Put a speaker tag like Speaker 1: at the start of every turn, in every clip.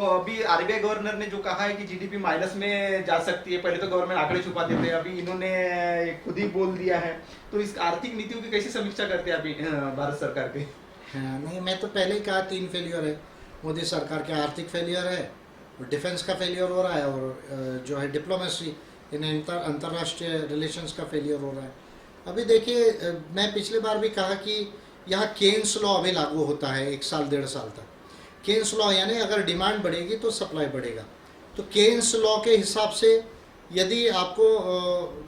Speaker 1: अभी RBI governor ने जो कहा है कि जीडीपी माइनस में जा सकती है, पहले तो गवर्नमेंट आंकड़े छुपा देते हैं, अभी इन्होंने खुद ही बोल दिया है। तो इस आर्थिक नीतियों की कैसी समीक्षा करते हैं अभी भारत सरकार के?
Speaker 2: हाँ, नहीं, मैं तो पहले ही कहा 3 फेलियर है मोदी सरकार के। आर्थिक फेलियर है, डिफेंस का फेलियर हो रहा है, और जो है डिप्लोमेसी इन अंतर्राष्ट्रीय रिलेशंस का फेलियर हो रहा है। अभी देखिए, मैं पिछले बार भी कहा कि यहाँ केन्स लॉ अभी लागू होता है 1 साल 1.5 साल तक। केन्स लॉ यानी अगर डिमांड बढ़ेगी तो सप्लाई बढ़ेगा। तो केन्स लॉ के हिसाब से यदि आपको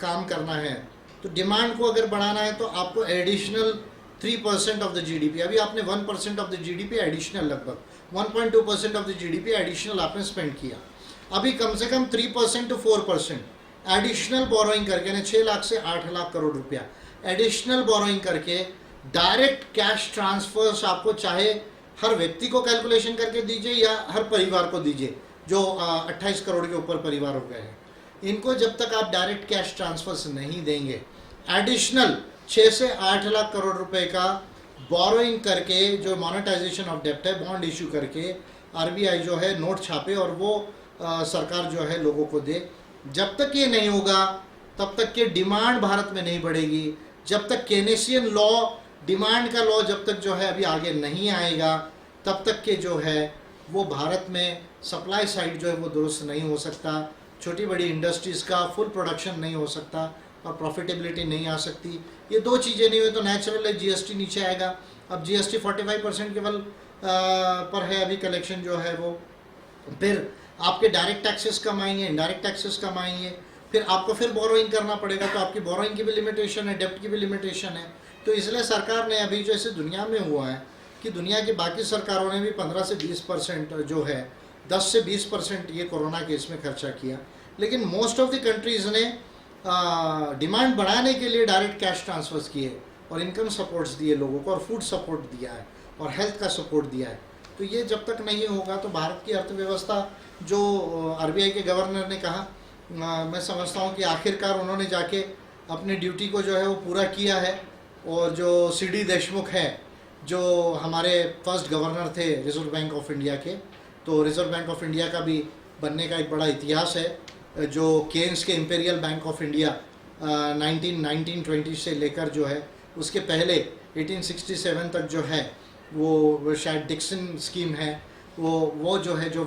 Speaker 2: काम करना है तो डिमांड को अगर बढ़ाना है तो आपको एडिशनल 3% ऑफ द जीडीपी, अभी आपने 1% ऑफ द जीडीपी एडिशनल, लगभग 1.2% ऑफ द जीडीपी एडिशनल आपने स्पेंड किया। अभी कम से कम 3% टू 4% एडिशनल बोरोइंग करके ना 6 लाख से 8 लाख करोड़ रुपया एडिशनल बोरोइंग करके डायरेक्ट कैश ट्रांसफर्स आपको चाहे हर व्यक्ति को कैलकुलेशन करके दीजिए या हर परिवार को दीजिए, जो 28 करोड़ के ऊपर परिवार हो गए हैं, इनको जब तक आप डायरेक्ट कैश ट्रांसफर्स नहीं देंगे, एडिशनल 6 से 8 लाख करोड़ रुपए का बोरोइंग करके, जो मोनेटाइजेशन ऑफ डेप्ट है, बॉन्ड इशू करके आरबीआई जो है नोट छापे और वो सरकार जो है लोगों को दे, जब तक ये नहीं होगा तब तक के डिमांड भारत में नहीं बढ़ेगी। जब तक केनेसियन लॉ, डिमांड का लॉ जब तक जो है अभी आगे नहीं आएगा, तब तक के जो है वो भारत में सप्लाई साइड जो है वो दुरुस्त नहीं हो सकता, छोटी बड़ी इंडस्ट्रीज़ का फुल प्रोडक्शन नहीं हो सकता और प्रॉफिटेबिलिटी नहीं आ सकती। ये 2 चीज़ें नहीं हुई तो नेचुरल है जीएसटी नीचे आएगा। अब जीएसटी 45% केवल पर है अभी कलेक्शन जो है वो, फिर आपके डायरेक्ट टैक्सेस कम आएंगे, इनडायरेक्ट टैक्सेस कम आएंगे, फिर आपको फिर बोरोइंग करना पड़ेगा, तो आपकी बोरोइंग की भी लिमिटेशन है, डेप्ट की भी लिमिटेशन है। तो इसलिए सरकार ने अभी जो ऐसे दुनिया में हुआ है कि दुनिया की बाकी सरकारों ने भी 15 से 20% जो है 10 से 20% ये कोरोना के इसमें खर्चा किया, लेकिन मोस्ट ऑफ द कंट्रीज़ ने डिमांड बढ़ाने के लिए डायरेक्ट कैश ट्रांसफर्स किए और इनकम सपोर्ट्स दिए लोगों को, और फूड सपोर्ट दिया है और हेल्थ का सपोर्ट दिया है। तो ये जब तक नहीं होगा तो भारत की अर्थव्यवस्था, जो आरबीआई के गवर्नर ने कहा, मैं समझता हूँ कि आखिरकार उन्होंने जाके अपनी ड्यूटी को जो है वो पूरा किया है। और जो सीडी देशमुख हैं, जो हमारे फर्स्ट गवर्नर थे रिजर्व बैंक ऑफ इंडिया के, तो रिजर्व बैंक ऑफ इंडिया का भी बनने का एक बड़ा इतिहास है। जो केन्स के इम्पेरियल बैंक ऑफ इंडिया 1920 से लेकर जो है उसके पहले 1867 तक जो है वो शायद डिक्सन स्कीम है, वो जो है जो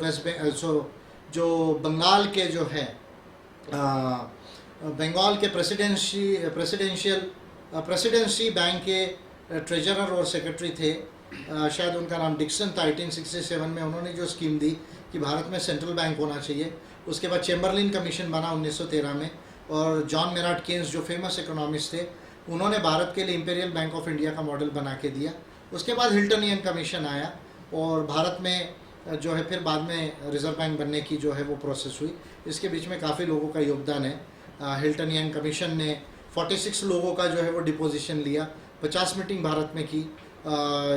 Speaker 2: जो बंगाल के जो है बंगाल के प्रेसिडेंसी बैंक के ट्रेजरर और सेक्रेटरी थे, शायद उनका नाम डिक्सन था। 1867 में उन्होंने जो स्कीम दी कि भारत में सेंट्रल बैंक होना चाहिए। उसके बाद चेम्बरलिन कमीशन बना 1913 में, और जॉन मेराट केन्स जो फेमस इकोनॉमिस्ट थे, उन्होंने भारत के लिए इंपीरियल बैंक ऑफ इंडिया का मॉडल बना के दिया। उसके बाद हिल्टनियन कमीशन आया और भारत में जो है फिर बाद में रिजर्व बैंक बनने की जो है वो प्रोसेस हुई। इसके बीच में काफ़ी लोगों का योगदान है। हिल्टनियन कमीशन ने 46 लोगों का जो है वो डिपोजिशन लिया, 50 मीटिंग भारत में की।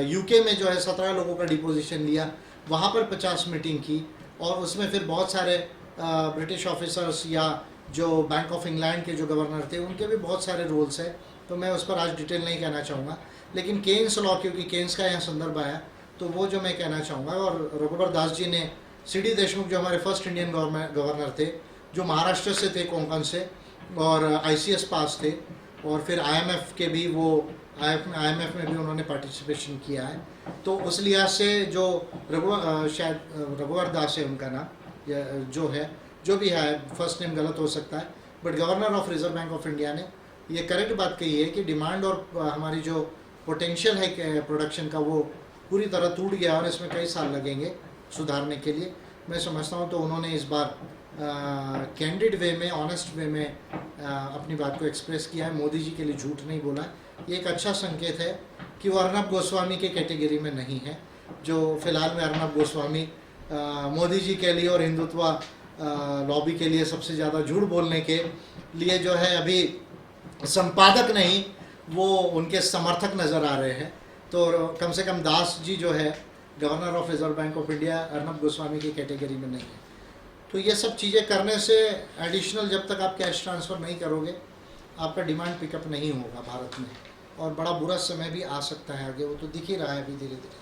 Speaker 2: यूके में जो है 17 लोगों का डिपोजिशन लिया, वहाँ पर 50 मीटिंग की, और उसमें फिर बहुत सारे ब्रिटिश ऑफिसर्स या जो बैंक ऑफ इंग्लैंड के जो गवर्नर थे उनके भी बहुत सारे रोल्स हैं, तो मैं उस पर आज डिटेल नहीं कहना चाहूँगा। लेकिन केन्स लॉ, क्योंकि केन्स का यहाँ संदर्भ आया, तो वो जो मैं कहना चाहूँगा। और रघुवर दास जी ने, सीडी देशमुख जो हमारे फर्स्ट इंडियन गवर्नर थे, जो महाराष्ट्र से थे, कोंकण से, और आईसीएस पास थे, और फिर आईएमएफ के भी वो आईएमएफ में भी उन्होंने पार्टिसिपेशन किया है। तो उस लिहाज से जो शायद रघुवर दास है उनका नाम, जो है, जो भी है, फर्स्ट नेम गलत हो सकता है, but governor of reserve bank of India ने ये करेक्ट बात कही है कि डिमांड और हमारी जो पोटेंशियल है प्रोडक्शन का वो पूरी तरह टूट गया और इसमें कई साल लगेंगे सुधारने के लिए। मैं समझता हूँ तो उन्होंने इस बार कैंडिड वे में, ऑनेस्ट वे में अपनी बात को एक्सप्रेस किया है, मोदी जी के लिए झूठ नहीं बोला। ये एक अच्छा संकेत है कि वो अर्नब गोस्वामी के कैटेगरी में नहीं है, जो फिलहाल में अर्नब गोस्वामी मोदी जी के लिए और हिंदुत्व लॉबी के लिए सबसे ज़्यादा झूठ बोलने के लिए जो है अभी संपादक नहीं, वो उनके समर्थक नज़र आ रहे हैं। तो कम से कम दास जी जो है governor of reserve bank of India Arnab Goswami की कैटेगरी में नहीं है। तो ये सब चीज़ें करने से एडिशनल जब तक आप कैश ट्रांसफ़र नहीं करोगे, आपका डिमांड पिकअप नहीं होगा भारत में, और बड़ा बुरा समय भी आ सकता है आगे, वो तो दिख ही रहा है अभी धीरे धीरे।